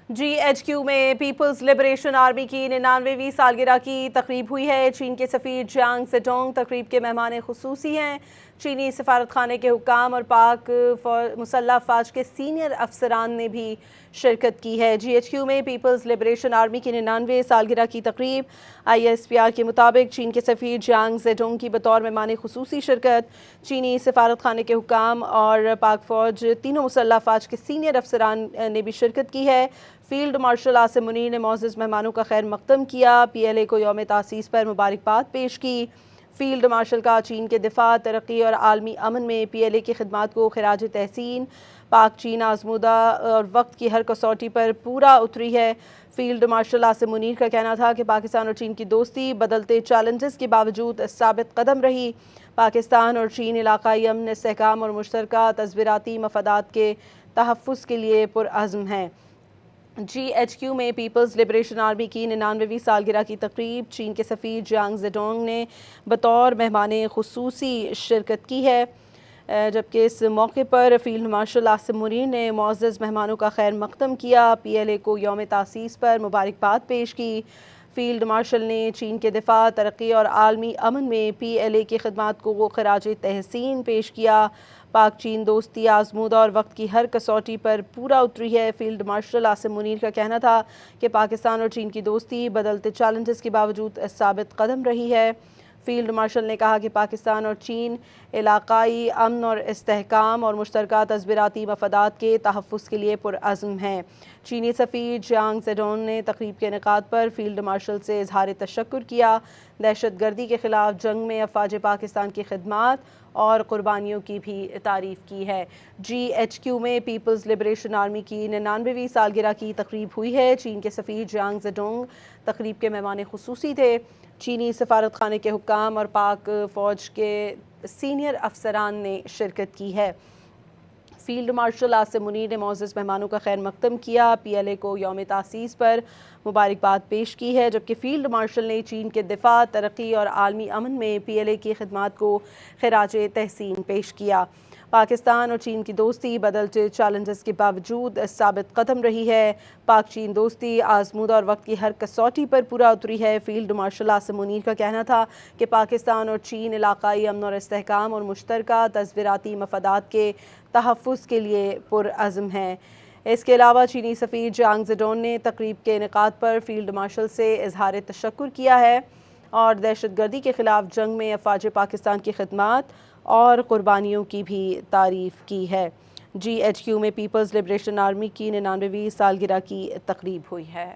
GHQ میں Peoples liberation army کی 99ویں سالگرہ کی تقریب ہوئی ہے۔ چین کے سفیر جیانگ زیڈونگ تقریب کے مہمان خصوصی ہیں۔ چینی سفارت خانے کے حکام اور پاک مسلح افواج کے سینئر افسران نے بھی شرکت کی ہے۔ GHQ میں پیپلز لبریشن آرمی کی 99ویں سالگرہ کی تقریب ISPR کے مطابق چین کے سفیر جیانگ زیڈونگ کی بطور مہمان خصوصی شرکت، چینی سفارت خانے کے حکام اور پاک فوج تینوں مسلح افواج کے سینئر افسران نے بھی شرکت کی ہے۔ فیلڈ مارشل عاصم منیر نے معزز مہمانوں کا خیر مقدم کیا، PLA کو یوم تاسیس پر مبارکباد پیش کی۔ فیلڈ مارشل کا چین کے دفاع، ترقی اور عالمی امن میں PLA کی خدمات کو خراج تحسین۔ پاک چین آزمودہ اور وقت کی ہر کسوٹی پر پورا اتری ہے۔ فیلڈ مارشل عاصم منیر کا کہنا تھا کہ پاکستان اور چین کی دوستی بدلتے چیلنجز کے باوجود ثابت قدم رہی۔ پاکستان اور چین علاقائی امن، استحکام اور مشترکہ تصویراتی مفادات کے تحفظ کے لیے پرعزم ہیں۔ GHQ میں پیپلز لبریشن آرمی کی 99ویں سالگرہ کی تقریب چین کے سفیر جیانگ زیڈونگ نے بطور مہمان خصوصی شرکت کی ہے، جبکہ اس موقع پر فیلڈ مارشل عاصم منیر نے معزز مہمانوں کا خیر مقدم کیا، PLA کو یوم تاسیس پر مبارکباد پیش کی۔ فیلڈ مارشل نے چین کے دفاع، ترقی اور عالمی امن میں PLA کی خدمات کو خراج تحسین پیش کیا۔ پاک چین دوستی آزمودہ اور وقت کی ہر کسوٹی پر پورا اتری ہے۔ فیلڈ مارشل عاصم منیر کا کہنا تھا کہ پاکستان اور چین کی دوستی بدلتے چیلنجز کے باوجود ثابت قدم رہی ہے۔ فیلڈ مارشل نے کہا کہ پاکستان اور چین علاقائی امن اور استحکام اور مشترکہ تصویراتی مفادات کے تحفظ کے لیے پرعزم ہیں۔ چینی سفیر جیانگ زیڈونگ نے تقریب کے انعقاد پر فیلڈ مارشل سے اظہار تشکر کیا، دہشت گردی کے خلاف جنگ میں افواج پاکستان کی خدمات اور قربانیوں کی بھی تعریف کی ہے۔ GHQ میں پیپلز لبریشن آرمی کی 99ویں سالگرہ کی تقریب ہوئی ہے۔ چین کے سفیر جیانگ زیڈونگ تقریب کے مہمان خصوصی تھے۔ چینی سفارت خانے کے حکام اور پاک فوج کے سینئر افسران نے شرکت کی ہے۔ فیلڈ مارشل عاصم منیر نے معزز مہمانوں کا خیر مقدم کیا، PLA کو یوم تاسیس پر مبارکباد پیش کی ہے، جبکہ فیلڈ مارشل نے چین کے دفاع، ترقی اور عالمی امن میں PLA کی خدمات کو خراج تحسین پیش کیا۔ پاکستان اور چین کی دوستی بدلتے چیلنجز کے باوجود ثابت قدم رہی ہے۔ پاک چین دوستی آزمودہ اور وقت کی ہر کسوٹی پر پورا اتری ہے۔ فیلڈ مارشل عاصم منیر کا کہنا تھا کہ پاکستان اور چین علاقائی امن اور استحکام اور مشترکہ تصویراتی مفادات کے تحفظ کے لیے پرعزم ہیں۔ اس کے علاوہ چینی سفیر جیانگ زیڈونگ نے تقریب کے انعقاد پر فیلڈ مارشل سے اظہار تشکر کیا ہے اور دہشت گردی کے خلاف جنگ میں افواج پاکستان کی خدمات اور قربانیوں کی بھی تعریف کی ہے۔ GHQ میں پیپلز لبریشن آرمی کی 99ویں سالگرہ کی تقریب ہوئی ہے۔